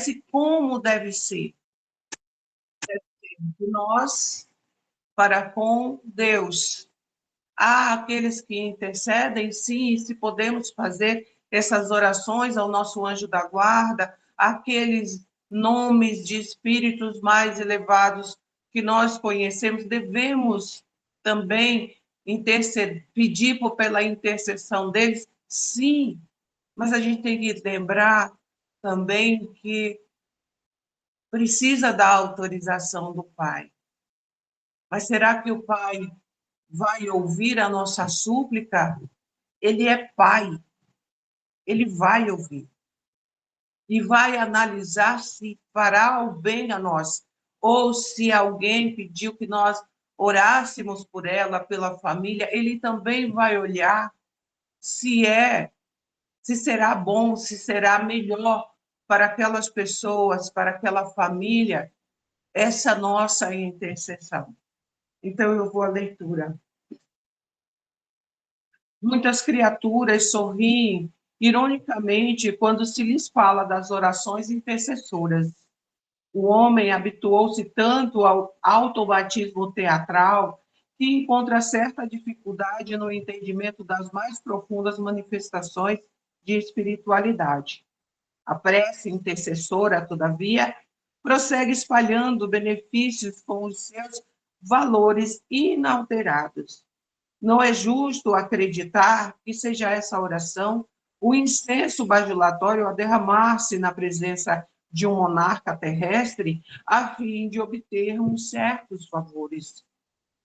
acontece como deve ser. De nós para com Deus. Há aqueles que intercedem, sim, se podemos fazer essas orações ao nosso anjo da guarda, aqueles nomes de espíritos mais elevados que nós conhecemos, devemos também pedir pela intercessão deles, sim, mas a gente tem que lembrar também que precisa da autorização do Pai. Mas será que o Pai vai ouvir a nossa súplica? Ele é Pai, ele vai ouvir e vai analisar se fará o bem a nós, ou se alguém pediu que nós orássemos por ela, pela família, ele também vai olhar se será bom, se será melhor para aquelas pessoas, para aquela família, essa nossa intercessão. Então, eu vou à leitura. Muitas criaturas sorriem ironicamente quando se lhes fala das orações intercessoras. O homem habituou-se tanto ao automatismo teatral que encontra certa dificuldade no entendimento das mais profundas manifestações de espiritualidade. A prece intercessora, todavia, prossegue espalhando benefícios com os seus valores inalterados. Não é justo acreditar que seja essa oração o incenso bajulatório a derramar-se na presença de um monarca terrestre a fim de obtermos certos favores.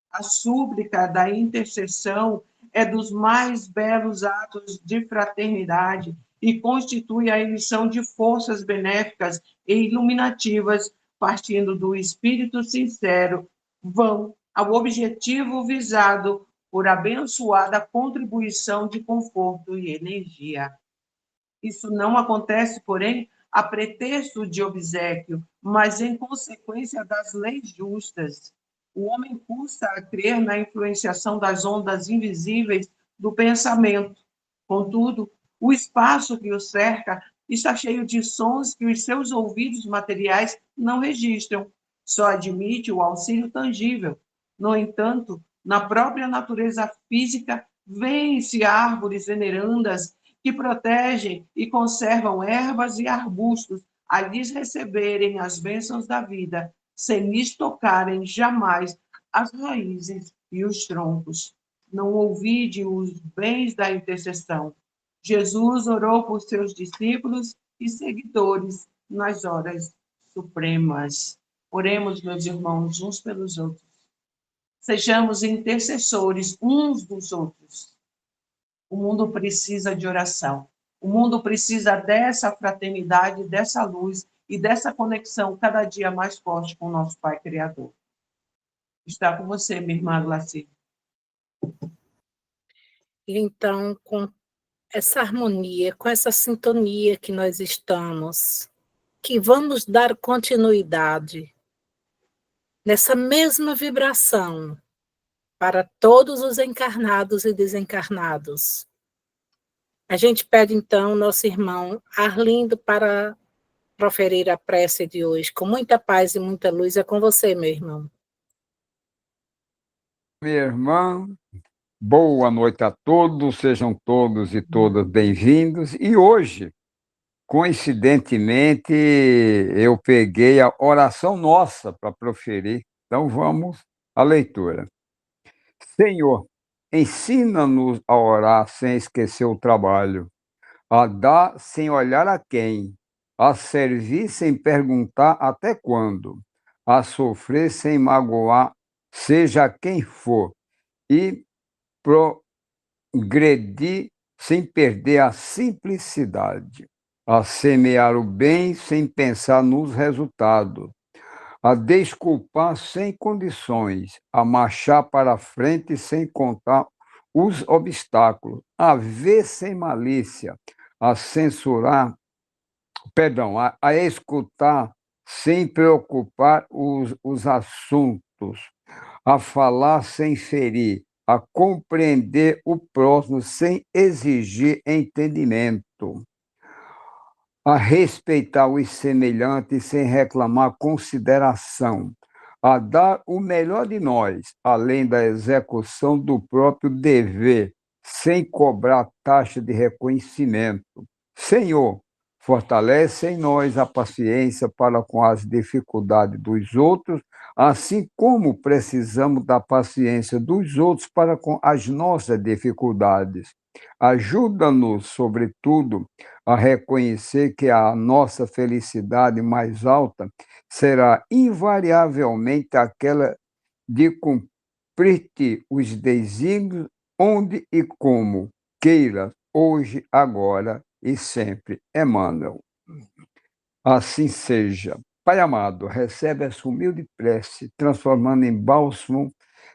A súplica da intercessão é dos mais belos atos de fraternidade e constitui a emissão de forças benéficas e iluminativas, partindo do espírito sincero, vão ao objetivo visado por abençoada contribuição de conforto e energia. Isso não acontece, porém, a pretexto de obséquio, mas em consequência das leis justas. O homem custa a crer na influenciação das ondas invisíveis do pensamento. Contudo, o espaço que o cerca está cheio de sons que os seus ouvidos materiais não registram, só admite o auxílio tangível. No entanto, na própria natureza física, vêem-se árvores venerandas que protegem e conservam ervas e arbustos a lhes receberem as bênçãos da vida, sem lhes tocarem jamais as raízes e os troncos. Não ouvide os bens da intercessão. Jesus orou por seus discípulos e seguidores nas horas supremas. Oremos, meus irmãos, uns pelos outros. Sejamos intercessores uns dos outros. O mundo precisa de oração. O mundo precisa dessa fraternidade, dessa luz e dessa conexão cada dia mais forte com o nosso Pai Criador. Está com você, minha irmã Glaci. Então, com essa harmonia, com essa sintonia que nós estamos, que vamos dar continuidade nessa mesma vibração para todos os encarnados e desencarnados. A gente pede, então, nosso irmão Arlindo para proferir a prece de hoje, com muita paz e muita luz. É com você, meu irmão. Minha irmã, boa noite a todos, sejam todos e todas bem-vindos. E hoje, coincidentemente, eu peguei a oração nossa para proferir. Então vamos à leitura. Senhor, ensina-nos a orar sem esquecer o trabalho, a dar sem olhar a quem, a servir sem perguntar até quando, a sofrer sem magoar, seja quem for, e progredir sem perder a simplicidade, a semear o bem sem pensar nos resultados, a desculpar sem condições, a marchar para frente sem contar os obstáculos, a ver sem malícia, a censurar, a escutar sem preocupar os assuntos, a falar sem ferir, a compreender o próximo sem exigir entendimento, a respeitar os semelhantes sem reclamar consideração, a dar o melhor de nós, além da execução do próprio dever, sem cobrar taxa de reconhecimento. Senhor, fortalece em nós a paciência para com as dificuldades dos outros, assim como precisamos da paciência dos outros para com as nossas dificuldades. Ajuda-nos, sobretudo, a reconhecer que a nossa felicidade mais alta será invariavelmente aquela de cumprir-te os desígnios onde e como queira, hoje, agora e sempre. Emmanuel. Assim seja. Pai amado, recebe essa humilde prece, transformando em bálsamo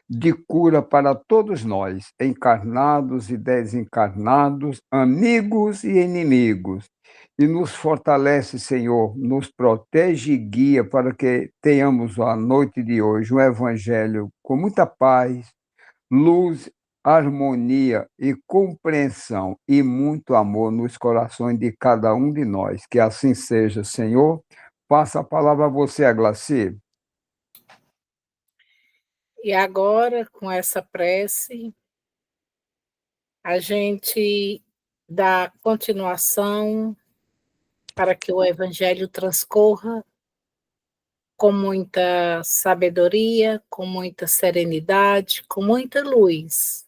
de cura para todos nós, encarnados e desencarnados, amigos e inimigos. E nos fortalece, Senhor, nos protege e guia para que tenhamos a noite de hoje um evangelho com muita paz, luz, harmonia e compreensão e muito amor nos corações de cada um de nós. Que assim seja, Senhor. Passa a palavra a você, Aglaci. E agora, com essa prece, a gente dá continuação para que o Evangelho transcorra com muita sabedoria, com muita serenidade, com muita luz,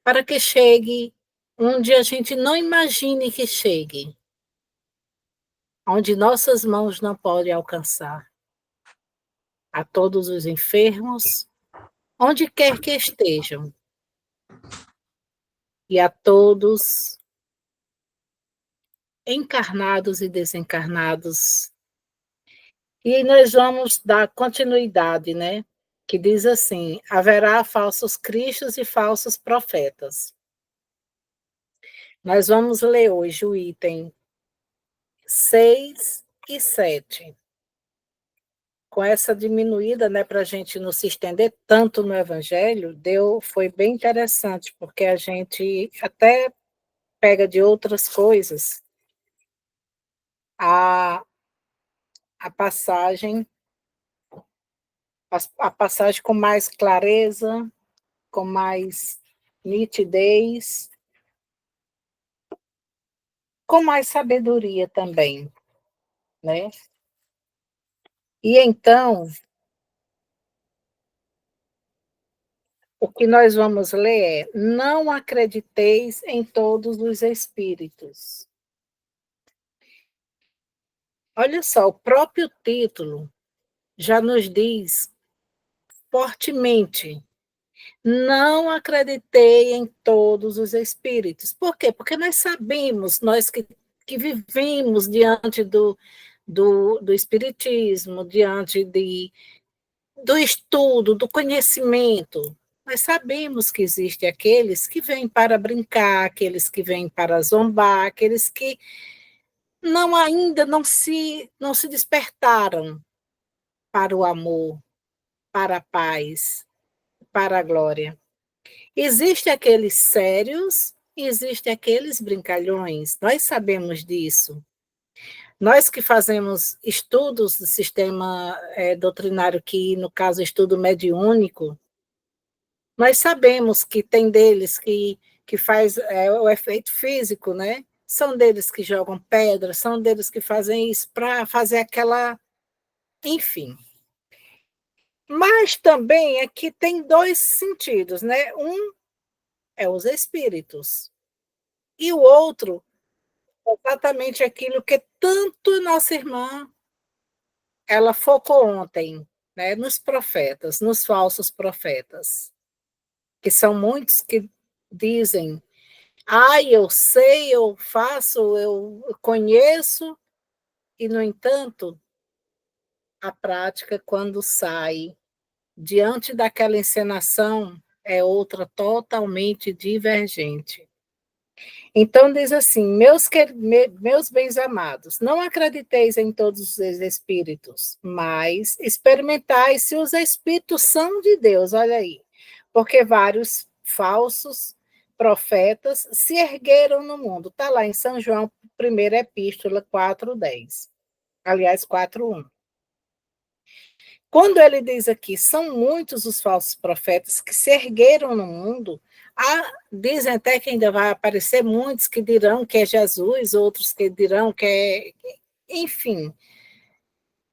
para que chegue onde a gente não imagine que chegue, onde nossas mãos não podem alcançar. A todos os enfermos, onde quer que estejam, e a todos encarnados e desencarnados. E nós vamos dar continuidade, né? Que diz assim: haverá falsos cristos e falsos profetas. Nós vamos ler hoje o item 6 e 7. Com essa diminuída, né, para a gente não se estender tanto no Evangelho, foi bem interessante, porque a gente até pega de outras coisas a passagem, a passagem com mais clareza, com mais nitidez, com mais sabedoria também, né? E então, o que nós vamos ler é: não acrediteis em todos os espíritos. Olha só, o próprio título já nos diz fortemente: não acreditei em todos os espíritos. Por quê? Porque nós sabemos, nós que vivemos diante do espiritismo, diante do estudo, do conhecimento, nós sabemos que existem aqueles que vêm para brincar, aqueles que vêm para zombar, aqueles que ainda não se despertaram para o amor, para a paz, para a glória. Existem aqueles sérios e existem aqueles brincalhões, nós sabemos disso. Nós que fazemos estudos do sistema doutrinário, que no caso estudo mediúnico, nós sabemos que tem deles que faz o efeito físico, né? São deles que jogam pedra, são deles que fazem isso para fazer aquela... Enfim. Mas também aqui tem dois sentidos, né? Um é os espíritos, e o outro é exatamente aquilo que tanto nossa irmã ela focou ontem, né? Nos profetas, nos falsos profetas, que são muitos que dizem: eu sei, eu faço, eu conheço, e, no entanto, a prática, quando sai diante daquela encenação, é outra totalmente divergente. Então, diz assim: meus bens amados, não acrediteis em todos os espíritos, mas experimentai se os espíritos são de Deus, olha aí, porque vários falsos profetas se ergueram no mundo. Está lá em São João, primeira epístola, 4:10. Aliás, 4:1. Quando ele diz aqui, são muitos os falsos profetas que se ergueram no mundo, dizem até que ainda vai aparecer muitos que dirão que é Jesus, outros que dirão que é... Enfim,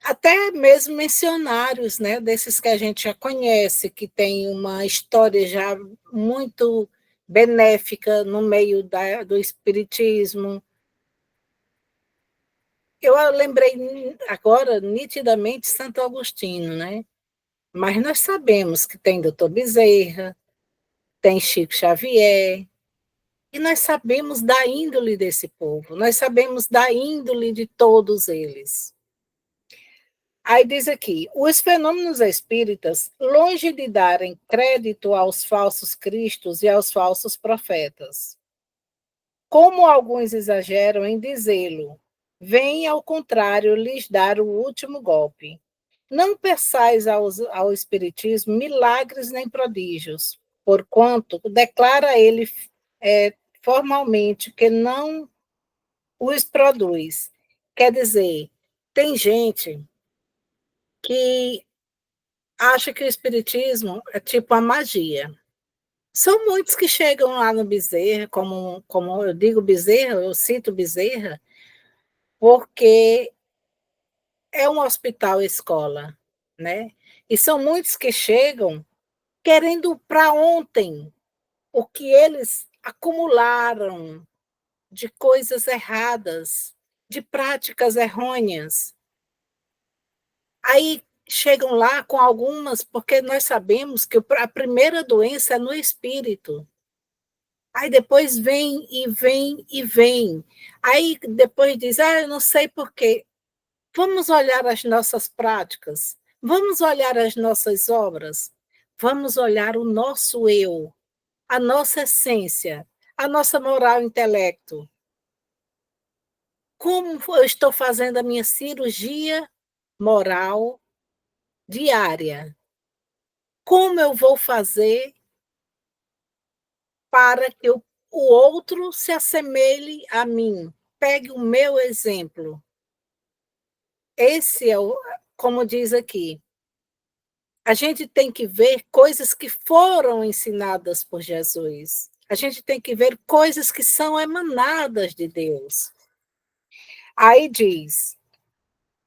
até mesmo missionários, né, desses que a gente já conhece, que tem uma história já muito benéfica no meio do espiritismo. Eu lembrei agora, nitidamente, Santo Agostinho, né? Mas nós sabemos que tem Doutor Bezerra, tem Chico Xavier, e nós sabemos da índole desse povo, nós sabemos da índole de todos eles. Aí diz aqui, os fenômenos espíritas, longe de darem crédito aos falsos cristos e aos falsos profetas, como alguns exageram em dizê-lo, vêm, ao contrário, lhes dar o último golpe. Não peçais ao Espiritismo milagres nem prodígios, porquanto declara ele formalmente que não os produz. Quer dizer, tem gente que acha que o Espiritismo é tipo a magia. São muitos que chegam lá no Bezerra, como eu digo Bezerra, eu cito Bezerra, porque é um hospital escola, né? E são muitos que chegam querendo para ontem o que eles acumularam de coisas erradas, de práticas errôneas. Aí chegam lá com algumas, porque nós sabemos que a primeira doença é no espírito. Aí depois vem e vem e vem. Aí depois diz, eu não sei por quê. Vamos olhar as nossas práticas, vamos olhar as nossas obras, vamos olhar o nosso eu, a nossa essência, a nossa moral e intelecto. Como eu estou fazendo a minha cirurgia moral diária? Como eu vou fazer para que o outro se assemelhe a mim? Pegue o meu exemplo. Esse é como diz aqui, a gente tem que ver coisas que foram ensinadas por Jesus. A gente tem que ver coisas que são emanadas de Deus. Aí diz,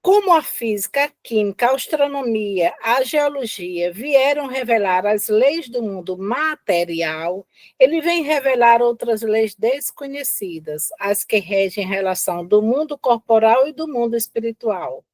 como a física, a química, a astronomia, a geologia vieram revelar as leis do mundo material, ele vem revelar outras leis desconhecidas, as que regem a relação do mundo corporal e do mundo espiritual.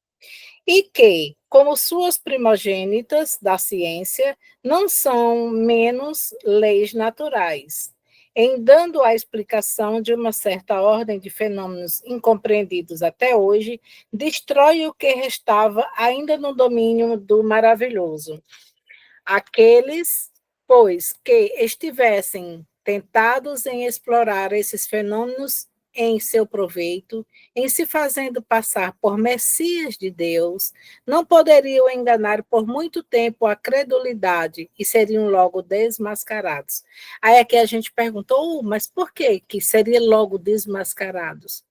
E que, como suas primogênitas da ciência, não são menos leis naturais, em dando a explicação de uma certa ordem de fenômenos incompreendidos até hoje, destrói o que restava ainda no domínio do maravilhoso. Aqueles, pois, que estivessem tentados em explorar esses fenômenos em seu proveito, em se fazendo passar por Messias de Deus, não poderiam enganar por muito tempo a credulidade e seriam logo desmascarados. Aí aqui a gente perguntou, mas por que seriam logo desmascarados?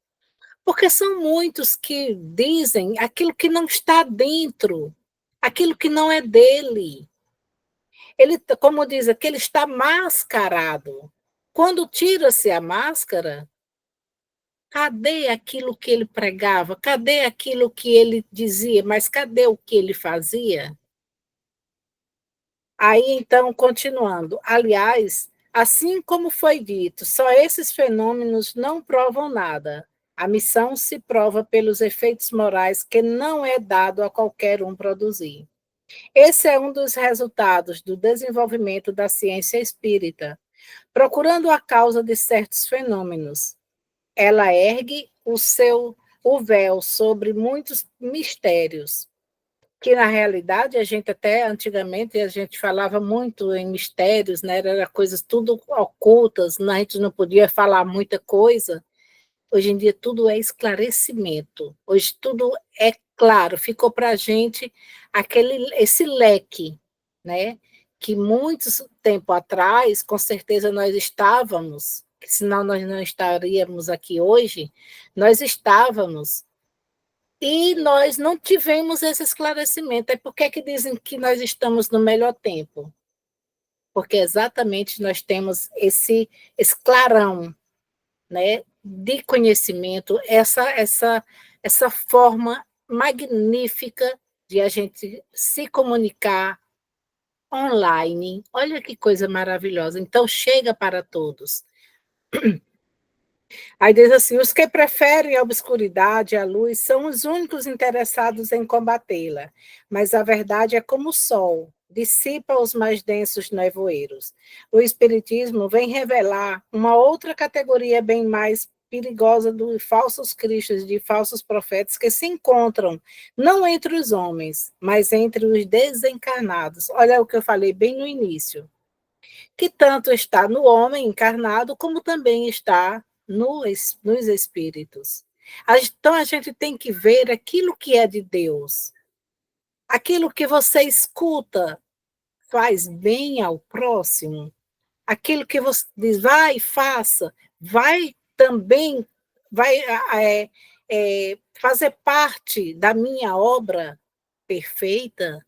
Porque são muitos que dizem aquilo que não está dentro, aquilo que não é dele. Ele, como diz aqui, ele está mascarado. Quando tira-se a máscara, cadê aquilo que ele pregava? Cadê aquilo que ele dizia? Mas cadê o que ele fazia? Aí, então, continuando. Aliás, assim como foi dito, só esses fenômenos não provam nada. A missão se prova pelos efeitos morais que não é dado a qualquer um produzir. Esse é um dos resultados do desenvolvimento da ciência espírita, procurando a causa de certos fenômenos. Ela ergue o véu sobre muitos mistérios, que na realidade a gente até antigamente a gente falava muito em mistérios, né? Era coisas tudo ocultas, a gente não podia falar muita coisa. Hoje em dia tudo é esclarecimento. Hoje tudo é claro, ficou para a gente esse leque, né? que muito tempo atrás, com certeza nós estávamos, senão nós não estaríamos aqui hoje, nós estávamos, e nós não tivemos esse esclarecimento. É por que dizem que nós estamos no melhor tempo? Porque exatamente nós temos esse clarão, né, de conhecimento, essa forma magnífica de a gente se comunicar online. Olha que coisa maravilhosa. Então, chega para todos. Aí diz assim: os que preferem a obscuridade e a luz são os únicos interessados em combatê-la, mas a verdade é como o sol, dissipa os mais densos nevoeiros. O Espiritismo vem revelar uma outra categoria bem mais perigosa dos falsos cristos, de falsos profetas, que se encontram não entre os homens, mas entre os desencarnados. Olha o que eu falei bem no início, que tanto está no homem encarnado, como também está nos espíritos. Então, a gente tem que ver aquilo que é de Deus. Aquilo que você escuta faz bem ao próximo. Aquilo que você diz, vai, faça, vai também, vai fazer parte da minha obra perfeita.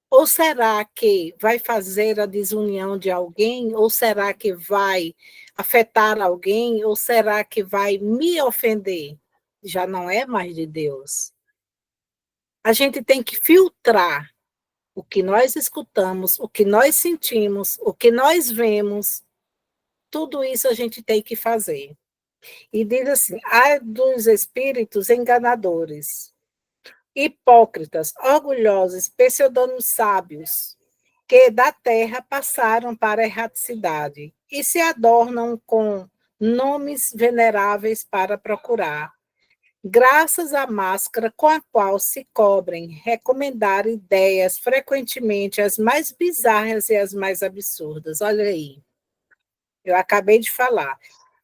Ou será que vai fazer a desunião de alguém? Ou será que vai afetar alguém? Ou será que vai me ofender? Já não é mais de Deus. A gente tem que filtrar o que nós escutamos, o que nós sentimos, o que nós vemos. Tudo isso a gente tem que fazer. E diz assim: ai dos espíritos enganadores, hipócritas, orgulhosos, pseudônimos sábios, que da terra passaram para a erraticidade e se adornam com nomes veneráveis para procurar, graças à máscara com a qual se cobrem, recomendar ideias frequentemente as mais bizarras e as mais absurdas. Olha aí, eu acabei de falar.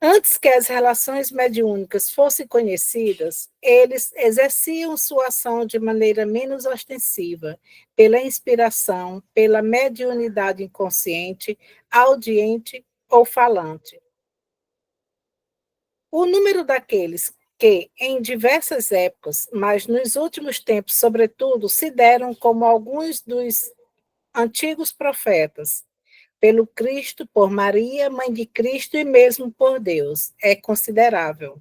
Antes que as relações mediúnicas fossem conhecidas, eles exerciam sua ação de maneira menos ostensiva, pela inspiração, pela mediunidade inconsciente, audiente ou falante. O número daqueles que, em diversas épocas, mas nos últimos tempos, sobretudo, se deram como alguns dos antigos profetas, pelo Cristo, por Maria, mãe de Cristo e mesmo por Deus, é considerável.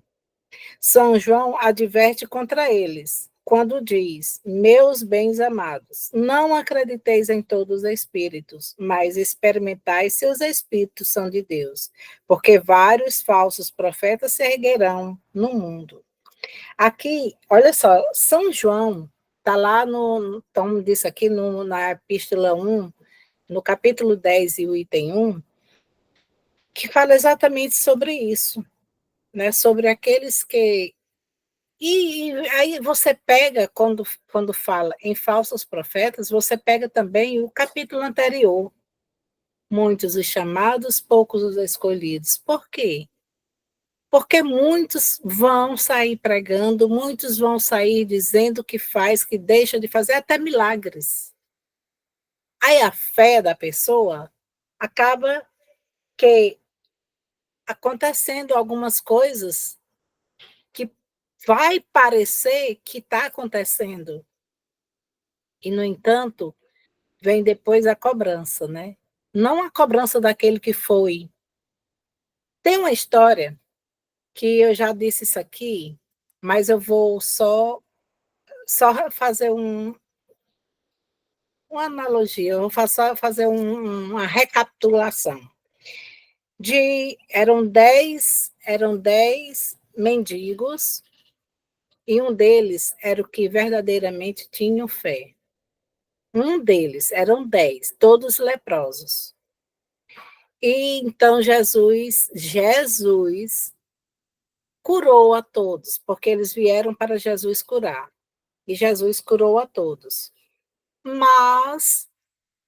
São João adverte contra eles, quando diz: meus bens amados, não acrediteis em todos os espíritos, mas experimentai se os espíritos são de Deus, porque vários falsos profetas se erguerão no mundo. Aqui, olha só, São João está lá então diz aqui na epístola 1, no capítulo 10 e o item 1, que fala exatamente sobre isso, né? Sobre aqueles que... E aí você pega, quando fala em falsos profetas, você pega também o capítulo anterior. Muitos os chamados, poucos os escolhidos. Por quê? Porque muitos vão sair pregando, muitos vão sair dizendo que faz, que deixa de fazer, até milagres. Aí a fé da pessoa acaba que acontecendo algumas coisas que vai parecer que está acontecendo. E, no entanto, vem depois a cobrança, né? Não a cobrança daquele que foi. Tem uma história que eu já disse isso aqui, mas eu vou só fazer uma analogia, eu vou fazer uma recapitulação. Eram 10 mendigos, e um deles era o que verdadeiramente tinham fé. Um deles, eram 10, todos leprosos. E então Jesus curou a todos, porque eles vieram para Jesus curar. E Jesus curou a todos. Mas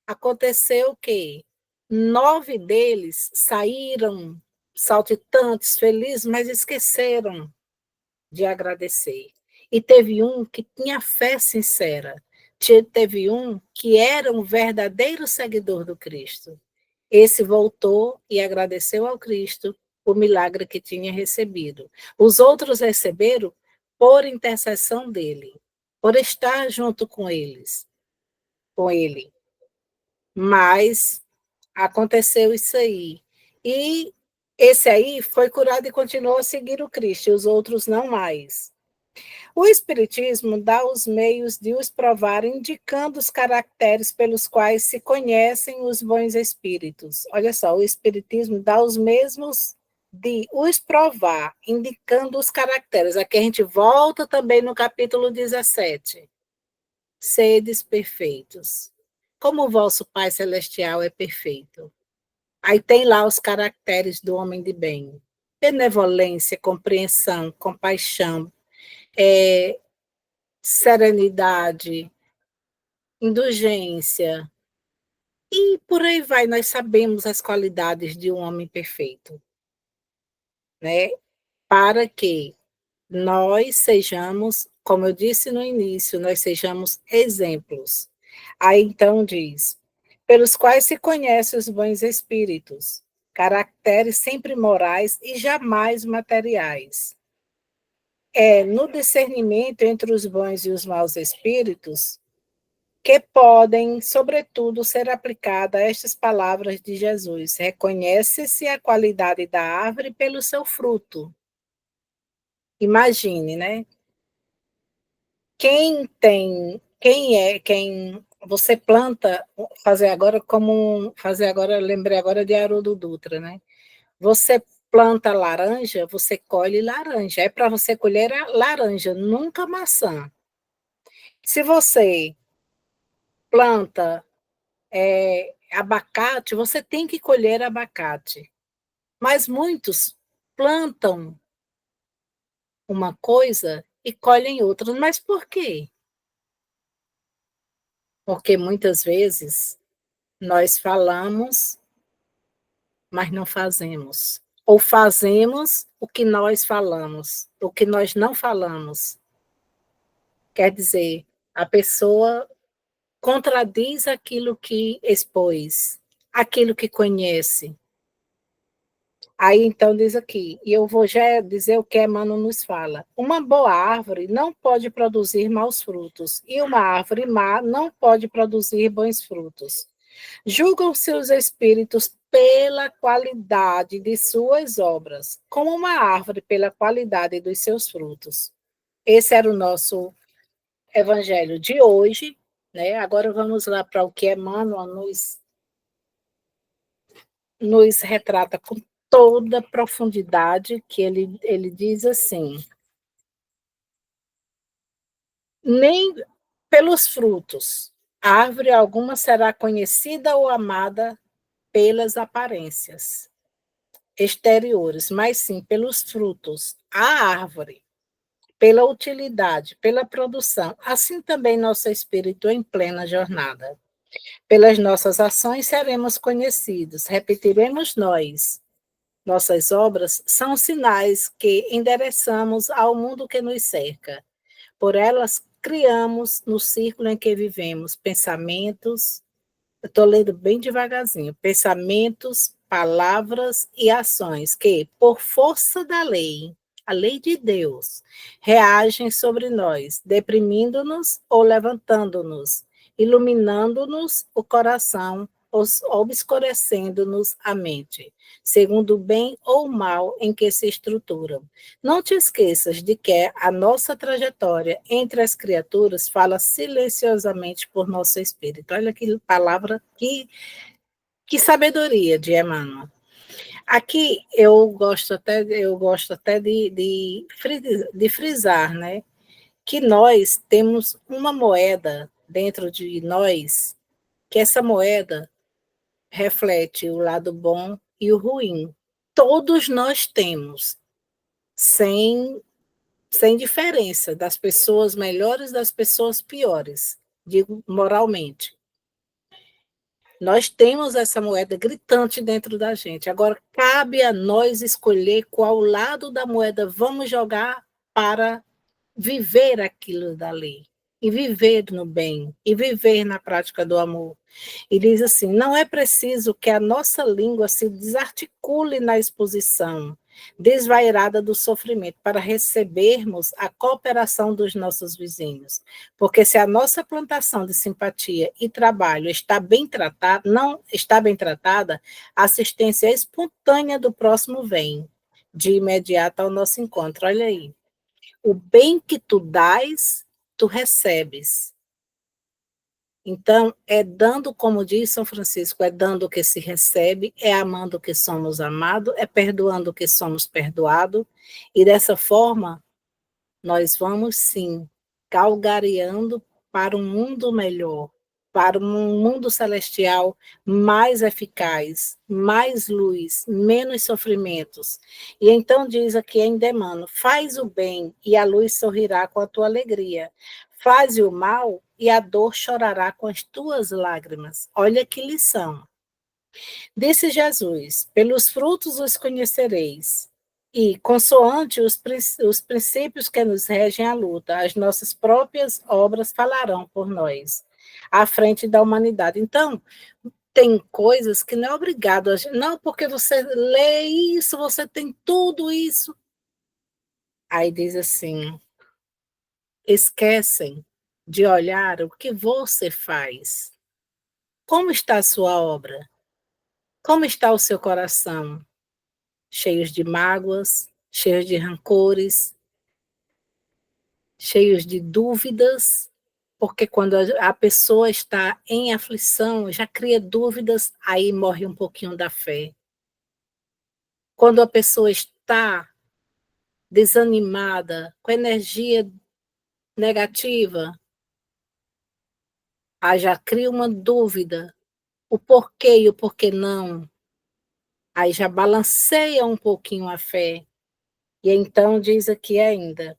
aconteceu que 9 deles saíram saltitantes, felizes, mas esqueceram de agradecer. E teve um que tinha fé sincera. Teve um que era um verdadeiro seguidor do Cristo. Esse voltou e agradeceu ao Cristo o milagre que tinha recebido. Os outros receberam por intercessão dele, por estar junto com eles, com ele. Mas aconteceu isso aí. E esse aí foi curado e continuou a seguir o Cristo, e os outros não mais. O Espiritismo dá os meios de os provar, indicando os caracteres pelos quais se conhecem os bons espíritos. Olha só, o Espiritismo dá os mesmos de os provar, indicando os caracteres. Aqui a gente volta também no capítulo 17. Sedes perfeitos, como o vosso Pai Celestial é perfeito. Aí tem lá os caracteres do homem de bem: benevolência, compreensão, compaixão, serenidade, indulgência, e por aí vai. Nós sabemos as qualidades de um homem perfeito, né? Para que nós sejamos, como eu disse no início, nós sejamos exemplos. Aí então diz: pelos quais se conhecem os bons espíritos, caracteres sempre morais e jamais materiais. É no discernimento entre os bons e os maus espíritos que podem, sobretudo, ser aplicadas estas palavras de Jesus: reconhece-se a qualidade da árvore pelo seu fruto. Imagine, né? Quem você planta, lembrei agora de Haroldo Dutra, né? Você planta laranja, você colhe laranja. É para você colher a laranja, nunca maçã. Se você planta abacate, você tem que colher abacate. Mas muitos plantam uma coisa e colhem outra. Mas por quê? Porque muitas vezes nós falamos, mas não fazemos. Ou fazemos o que nós falamos, o que nós não falamos. Quer dizer, a pessoa contradiz aquilo que expôs, aquilo que conhece. Aí então diz aqui, e eu vou já dizer o que Emmanuel nos fala: uma boa árvore não pode produzir maus frutos, e uma árvore má não pode produzir bons frutos. Julgam-se os espíritos pela qualidade de suas obras, como uma árvore pela qualidade dos seus frutos. Esse era o nosso evangelho de hoje, né? Agora vamos lá para o que Emmanuel nos retrata com toda a profundidade, que ele diz assim: nem pelos frutos árvore alguma será conhecida ou amada pelas aparências exteriores, mas sim pelos frutos. A árvore, pela utilidade, pela produção. Assim também nosso espírito em plena jornada. Pelas nossas ações seremos conhecidos, repetiremos nós. Nossas obras são sinais que endereçamos ao mundo que nos cerca. Por elas criamos, no círculo em que vivemos, pensamentos. Eu estou lendo bem devagarzinho. Pensamentos, palavras e ações que, por força da lei, a lei de Deus, reagem sobre nós, deprimindo-nos ou levantando-nos, iluminando-nos o coração, obscurecendo-nos a mente, segundo o bem ou o mal em que se estruturam. Não te esqueças de que a nossa trajetória entre as criaturas fala silenciosamente por nosso espírito. Olha que palavra, que sabedoria de Emmanuel. Aqui eu gosto até de frisar, né, que nós temos uma moeda dentro de nós, que essa moeda reflete o lado bom e o ruim. Todos nós temos, sem diferença, das pessoas melhores das pessoas piores, digo moralmente. Nós temos essa moeda gritante dentro da gente. Agora, cabe a nós escolher qual lado da moeda vamos jogar para viver aquilo da lei. e viver no bem, e viver na prática do amor. E diz assim: não é preciso que a nossa língua se desarticule na exposição desvairada do sofrimento para recebermos a cooperação dos nossos vizinhos. Porque se a nossa plantação de simpatia e trabalho está bem tratada, não está bem tratada, a assistência espontânea do próximo vem de imediato ao nosso encontro. Olha aí. O bem que tu dás, tu recebes. Então, é dando, como diz São Francisco, é dando o que se recebe, é amando o que somos amados, é perdoando o que somos perdoados, e dessa forma, nós vamos sim galgareando para um mundo melhor, para um mundo celestial mais eficaz, mais luz, menos sofrimentos. E então diz aqui em Emmanuel: faz o bem e a luz sorrirá com a tua alegria. Faz o mal e a dor chorará com as tuas lágrimas. Olha que lição. Disse Jesus: pelos frutos os conhecereis. E, consoante os princípios que nos regem a luta, as nossas próprias obras falarão por nós, à frente da humanidade. Então, tem coisas que não é obrigado a gente, não, porque você lê isso, você tem tudo isso. Aí diz assim: esquecem de olhar o que você faz. Como está a sua obra? Como está o seu coração? Cheios de mágoas, cheios de rancores, cheios de dúvidas, porque quando a pessoa está em aflição, já cria dúvidas, aí morre um pouquinho da fé. Quando a pessoa está desanimada, com energia negativa, aí já cria uma dúvida, o porquê e o porquê não. Aí já balanceia um pouquinho a fé. E então diz aqui ainda: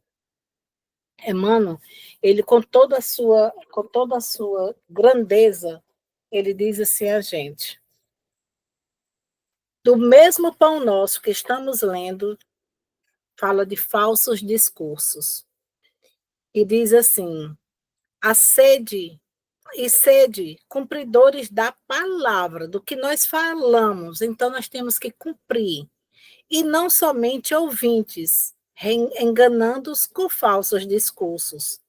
Emmanuel, ele com toda a sua grandeza, ele diz assim a gente: do mesmo pão nosso que estamos lendo, fala de falsos discursos. E diz assim: a sede e sede cumpridores da palavra, do que nós falamos, então nós temos que cumprir. E não somente ouvintes, enganando-os com falsos discursos.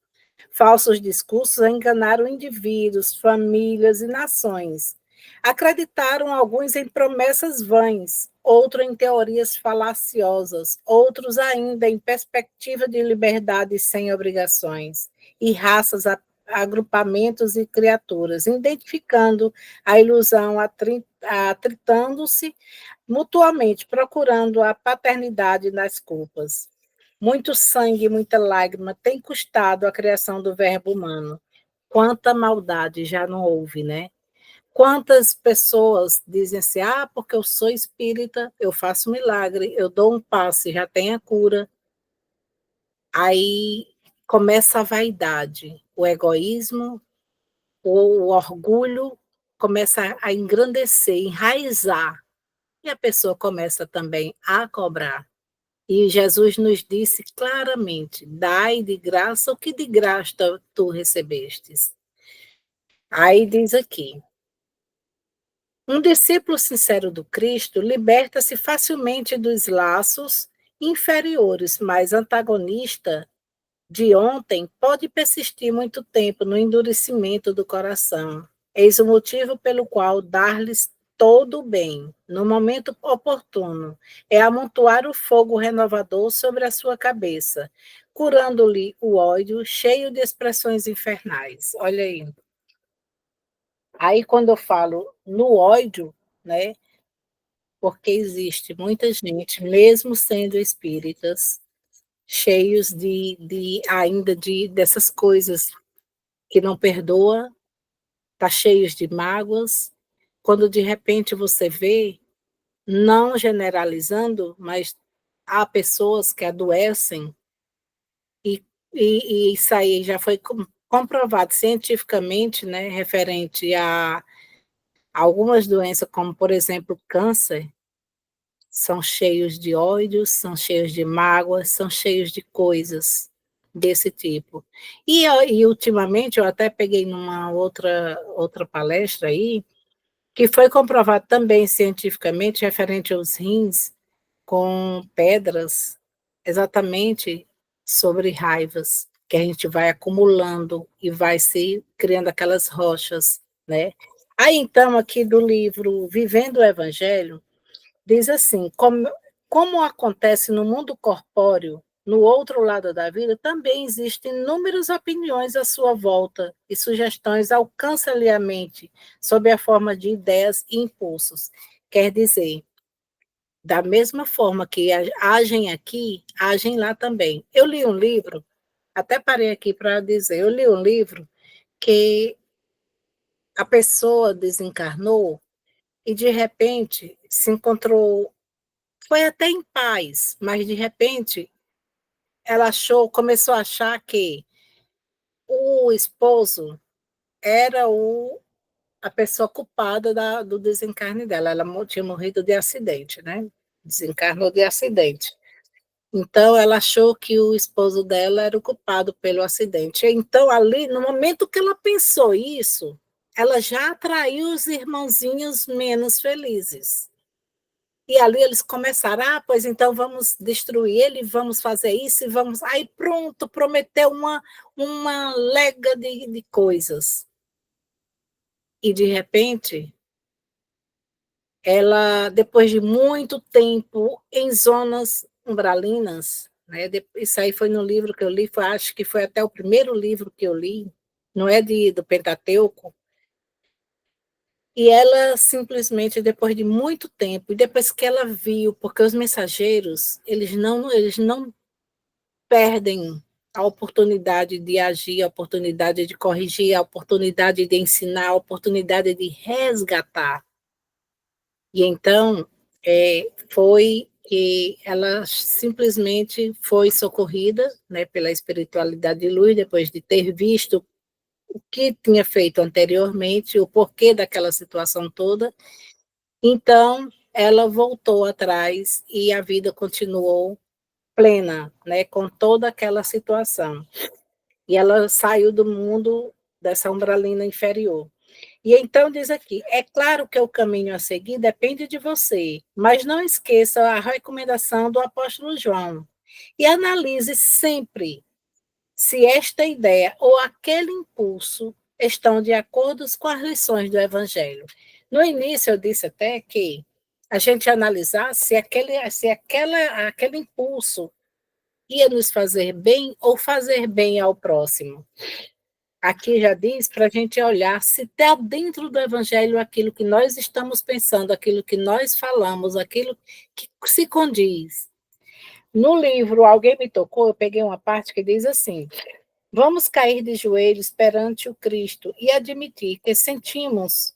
Falsos discursos enganaram indivíduos, famílias e nações. Acreditaram alguns em promessas vãs, outros em teorias falaciosas, outros ainda em perspectiva de liberdade sem obrigações, e raças, agrupamentos e criaturas, identificando a ilusão, atritando-se mutuamente, procurando a paternidade nas culpas. Muito sangue e muita lágrima tem custado a criação do verbo humano. Quanta maldade já não houve, né? Quantas pessoas dizem assim: ah, porque eu sou espírita, eu faço milagre, eu dou um passe, já tem a cura. Aí começa a vaidade, o egoísmo, o orgulho começa a engrandecer, enraizar, e a pessoa começa também a cobrar. E Jesus nos disse claramente: dai de graça o que de graça tu recebestes. Aí diz aqui: um discípulo sincero do Cristo liberta-se facilmente dos laços inferiores, mas antagonista de ontem pode persistir muito tempo no endurecimento do coração. Eis o motivo pelo qual dar-lhes todo o bem, no momento oportuno, é amontoar o fogo renovador sobre a sua cabeça, curando-lhe o ódio cheio de expressões infernais. Olha aí. Aí, quando eu falo no ódio, né, porque existe muita gente, mesmo sendo espíritas, cheios dessas coisas que não perdoa, tá cheios de mágoas. Quando de repente você vê, não generalizando, mas há pessoas que adoecem e isso aí já foi comprovado cientificamente, né, referente a algumas doenças, como por exemplo câncer, são cheios de ódios, são cheios de mágoas, são cheios de coisas. desse tipo. E ultimamente, eu até peguei numa outra palestra aí, que foi comprovado também cientificamente, referente aos rins, com pedras, exatamente sobre raivas, que a gente vai acumulando e vai se criando aquelas rochas, né? Aí, então, aqui do livro Vivendo o Evangelho, diz assim: como acontece no mundo corpóreo, no outro lado da vida, também existem inúmeras opiniões à sua volta e sugestões alcançam-lhe a mente sob a forma de ideias e impulsos. Quer dizer, da mesma forma que agem aqui, agem lá também. Eu li um livro, até parei aqui para dizer, eu li um livro que a pessoa desencarnou e, de repente, se encontrou, foi até em paz, mas, de repente, ela começou a achar que o esposo era a pessoa culpada do desencarne dela. Ela tinha morrido de acidente, né? Desencarnou de acidente. Então, ela achou que o esposo dela era o culpado pelo acidente. Então, ali, no momento que ela pensou isso, ela já atraiu os irmãozinhos menos felizes. E ali eles começaram, pois então vamos destruir ele, vamos fazer isso, e vamos. Aí pronto, prometeu uma lega de coisas. E, de repente, ela, depois de muito tempo em zonas umbralinas, né, isso aí foi no livro que eu li, acho que foi até o primeiro livro que eu li, não é do Pentateuco, e ela simplesmente, depois de muito tempo, e depois que ela viu, porque os mensageiros, eles não perdem a oportunidade de agir, a oportunidade de corrigir, a oportunidade de ensinar, a oportunidade de resgatar. E então, foi que ela simplesmente foi socorrida, né, pela espiritualidade de luz, depois de ter visto o que tinha feito anteriormente, o porquê daquela situação toda. Então, ela voltou atrás e a vida continuou plena, né, com toda aquela situação. E ela saiu do mundo dessa umbralina inferior. E então diz aqui, é claro que o caminho a seguir depende de você, mas não esqueça a recomendação do apóstolo João. E analise sempre se esta ideia ou aquele impulso estão de acordo com as lições do Evangelho. No início eu disse até que a gente analisar se aquele impulso ia nos fazer bem ou fazer bem ao próximo. Aqui já diz para a gente olhar se está dentro do Evangelho aquilo que nós estamos pensando, aquilo que nós falamos, aquilo que se condiz. No livro Alguém Me Tocou, eu peguei uma parte que diz assim: vamos cair de joelhos perante o Cristo e admitir que sentimos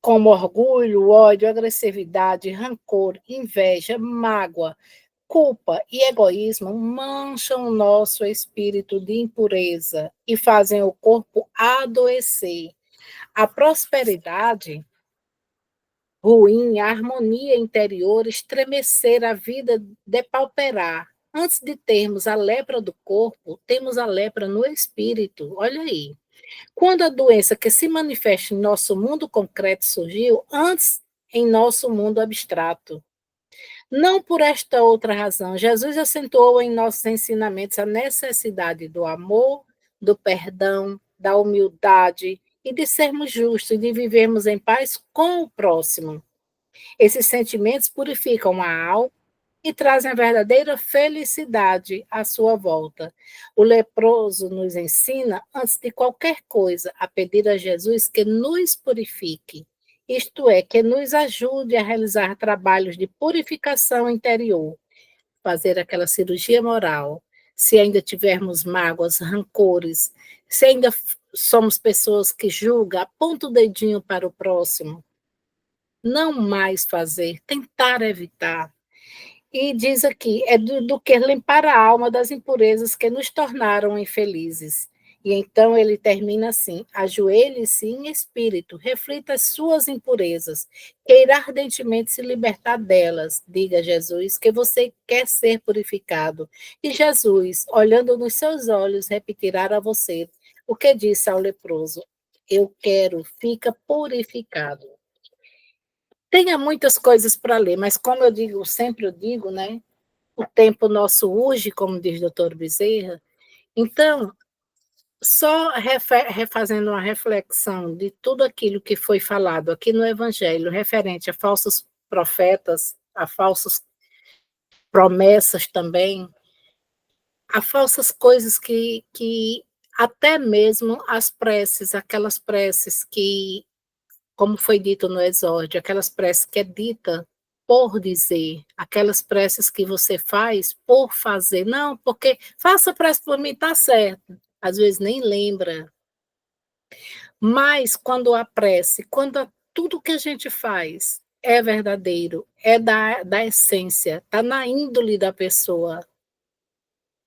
como orgulho, ódio, agressividade, rancor, inveja, mágoa, culpa e egoísmo mancham o nosso espírito de impureza e fazem o corpo adoecer. A prosperidade ruim, a harmonia interior, estremecer, a vida depauperar. Antes de termos a lepra do corpo, temos a lepra no espírito. Olha aí. Quando a doença que se manifesta em nosso mundo concreto surgiu, antes em nosso mundo abstrato. Não por esta outra razão, Jesus acentuou em nossos ensinamentos a necessidade do amor, do perdão, da humildade e de sermos justos e de vivermos em paz com o próximo. Esses sentimentos purificam a alma e trazem a verdadeira felicidade à sua volta. O leproso nos ensina, antes de qualquer coisa, a pedir a Jesus que nos purifique, isto é, que nos ajude a realizar trabalhos de purificação interior, fazer aquela cirurgia moral, se ainda tivermos mágoas, rancores, se ainda somos pessoas que julgam, aponta o dedinho para o próximo, não mais fazer, tentar evitar. E diz aqui, é do que limpar a alma das impurezas que nos tornaram infelizes. E então ele termina assim: ajoelhe-se em espírito, reflita as suas impurezas, queira ardentemente se libertar delas. Diga a Jesus que você quer ser purificado. E Jesus, olhando nos seus olhos, repetirá a você o que disse ao leproso: eu quero, fica purificado. Tenha muitas coisas para ler, mas como eu digo, sempre eu digo, né? O tempo nosso urge, como diz o doutor Bezerra. Então, só refazendo uma reflexão de tudo aquilo que foi falado aqui no Evangelho, referente a falsos profetas, a falsas promessas também, a falsas coisas que até mesmo as preces, aquelas preces que, como foi dito no exórdio, aquelas preces que é dita por dizer, aquelas preces que você faz por fazer, não, porque faça prece por mim, tá certo, às vezes nem lembra. Mas quando a prece, tudo que a gente faz é verdadeiro, é da essência, está na índole da pessoa,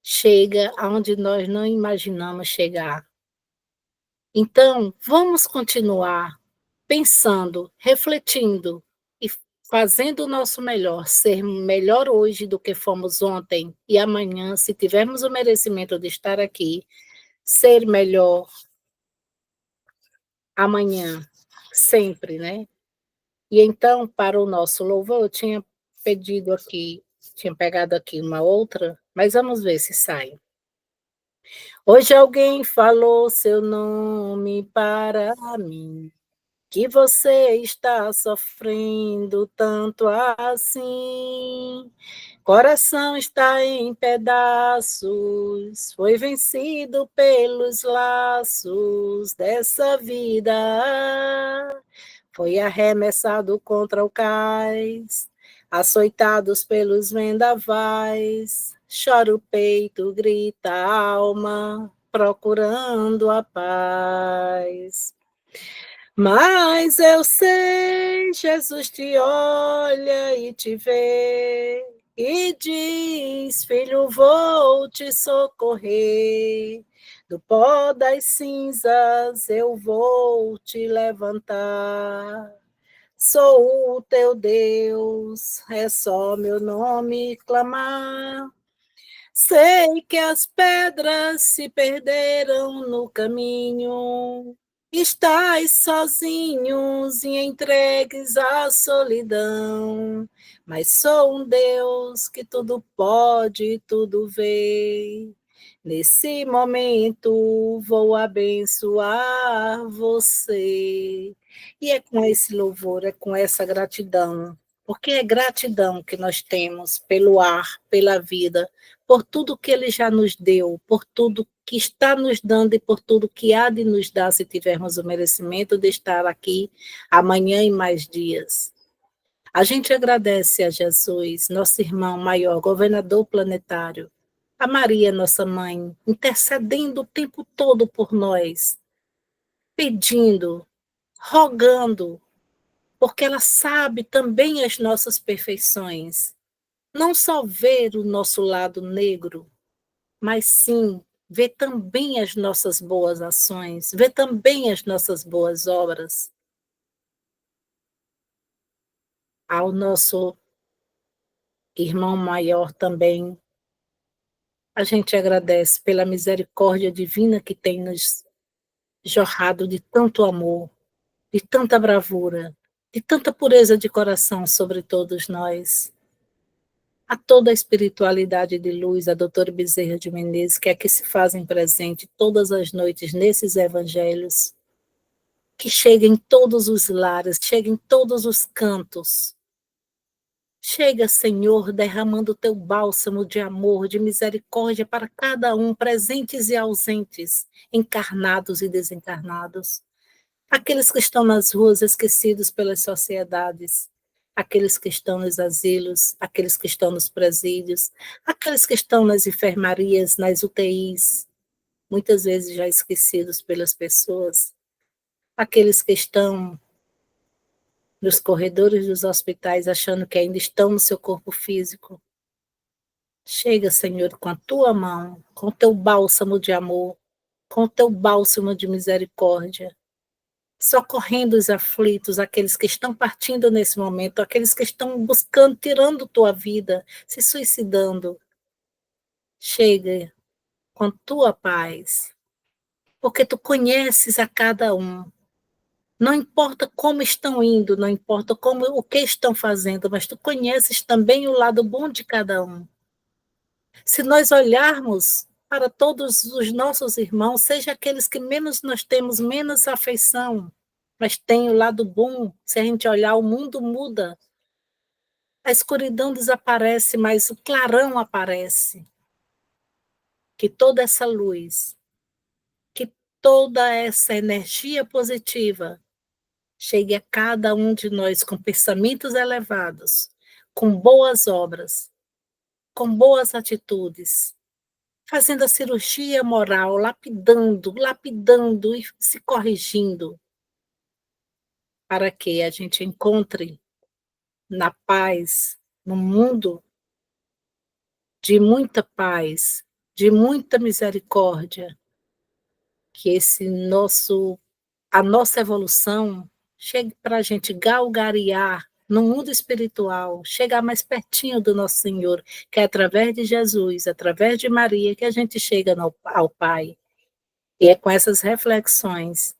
chega aonde nós não imaginamos chegar. Então, vamos continuar pensando, refletindo e fazendo o nosso melhor, ser melhor hoje do que fomos ontem e amanhã, se tivermos o merecimento de estar aqui, ser melhor amanhã, sempre, né? E então, para o nosso louvor, eu tinha pedido aqui, tinha pegado aqui uma outra, mas vamos ver se sai. Hoje alguém falou seu nome para mim, que você está sofrendo tanto assim. Coração está em pedaços, foi vencido pelos laços dessa vida. Foi arremessado contra o cais, açoitados pelos vendavais. Chora o peito, grita a alma, procurando a paz. Mas eu sei, Jesus te olha e te vê, e diz, filho, vou te socorrer. Do pó das cinzas eu vou te levantar. Sou o teu Deus, é só meu nome clamar. Sei que as pedras se perderam no caminho. Estais sozinhos e entregues à solidão, mas sou um Deus que tudo pode e tudo vê. Nesse momento vou abençoar você. E é com esse louvor, é com essa gratidão, porque é gratidão que nós temos pelo ar, pela vida, por tudo que Ele já nos deu, por tudo que está nos dando e por tudo que há de nos dar se tivermos o merecimento de estar aqui amanhã e mais dias. A gente agradece a Jesus, nosso irmão maior, governador planetário, a Maria, nossa mãe, intercedendo o tempo todo por nós, pedindo, rogando, porque ela sabe também as nossas perfeições. Não só ver o nosso lado negro, mas sim ver também as nossas boas ações, ver também as nossas boas obras. Ao nosso irmão maior também, a gente agradece pela misericórdia divina que tem nos jorrado de tanto amor, de tanta bravura, de tanta pureza de coração sobre todos nós. A toda a espiritualidade de luz, a doutora Bezerra de Menezes, que é que se fazem presente todas as noites nesses evangelhos, que chega em todos os lares, chega em todos os cantos. Chega, Senhor, derramando o teu bálsamo de amor, de misericórdia para cada um, presentes e ausentes, encarnados e desencarnados. Aqueles que estão nas ruas esquecidos pelas sociedades, aqueles que estão nos asilos, aqueles que estão nos presídios, aqueles que estão nas enfermarias, nas UTIs, muitas vezes já esquecidos pelas pessoas, aqueles que estão nos corredores dos hospitais achando que ainda estão no seu corpo físico. Chega, Senhor, com a tua mão, com o teu bálsamo de amor, com o teu bálsamo de misericórdia, socorrendo os aflitos, aqueles que estão partindo nesse momento, aqueles que estão buscando, tirando tua vida, se suicidando. Chega com tua paz, porque tu conheces a cada um. Não importa como estão indo, não importa o que estão fazendo, mas tu conheces também o lado bom de cada um. Se nós olharmos para todos os nossos irmãos, seja aqueles que menos nós temos, menos afeição, mas tem o lado bom, se a gente olhar, o mundo muda. A escuridão desaparece, mas o clarão aparece. Que toda essa luz, que toda essa energia positiva chegue a cada um de nós com pensamentos elevados, com boas obras, com boas atitudes, fazendo a cirurgia moral, lapidando e se corrigindo, para que a gente encontre na paz, no mundo de muita paz, de muita misericórdia, que a nossa evolução chegue para a gente galgarear no mundo espiritual, chegar mais pertinho do nosso Senhor, que é através de Jesus, através de Maria, que a gente chega ao Pai. E é com essas reflexões,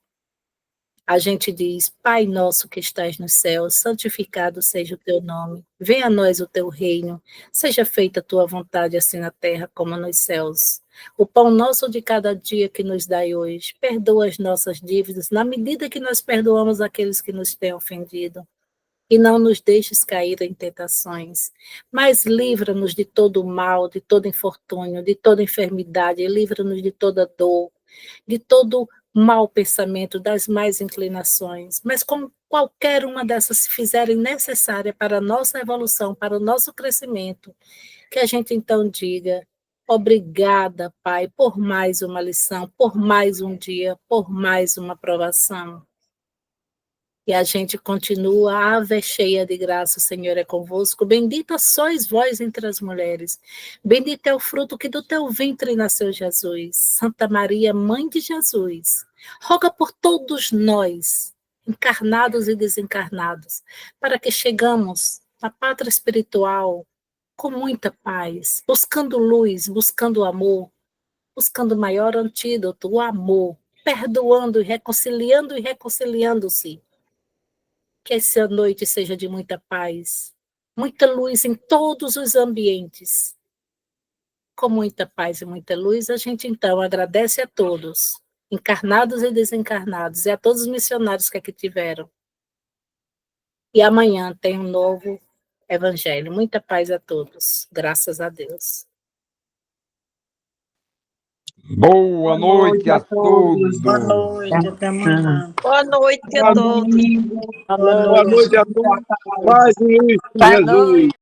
a gente diz: Pai nosso que estás nos céus, santificado seja o teu nome, venha a nós o teu reino, seja feita a tua vontade, assim na terra como nos céus. O pão nosso de cada dia que nos dai hoje, perdoa as nossas dívidas, na medida que nós perdoamos aqueles que nos têm ofendido. E não nos deixes cair em tentações, mas livra-nos de todo o mal, de todo infortúnio, de toda enfermidade, livra-nos de toda dor, de todo mau pensamento, das más inclinações, mas como qualquer uma dessas se fizerem necessária para a nossa evolução, para o nosso crescimento, que a gente então diga: obrigada, Pai, por mais uma lição, por mais um dia, por mais uma provação. E a gente continua: ave cheia de graça, o Senhor é convosco, bendita sois vós entre as mulheres, bendito é o fruto que do teu ventre nasceu, Jesus. Santa Maria, Mãe de Jesus, roga por todos nós, encarnados e desencarnados, para que chegamos na pátria espiritual com muita paz, buscando luz, buscando amor, buscando o maior antídoto, o amor, perdoando e reconciliando-se. Que essa noite seja de muita paz, muita luz em todos os ambientes. Com muita paz e muita luz, a gente então agradece a todos, encarnados e desencarnados, e a todos os missionários que aqui tiveram. E amanhã tem um novo evangelho. Muita paz a todos, graças a Deus. Boa noite a todos. Boa noite, até amanhã. Boa noite a todos. Boa Boa noite a todos. todos. Paz e luz de Jesus.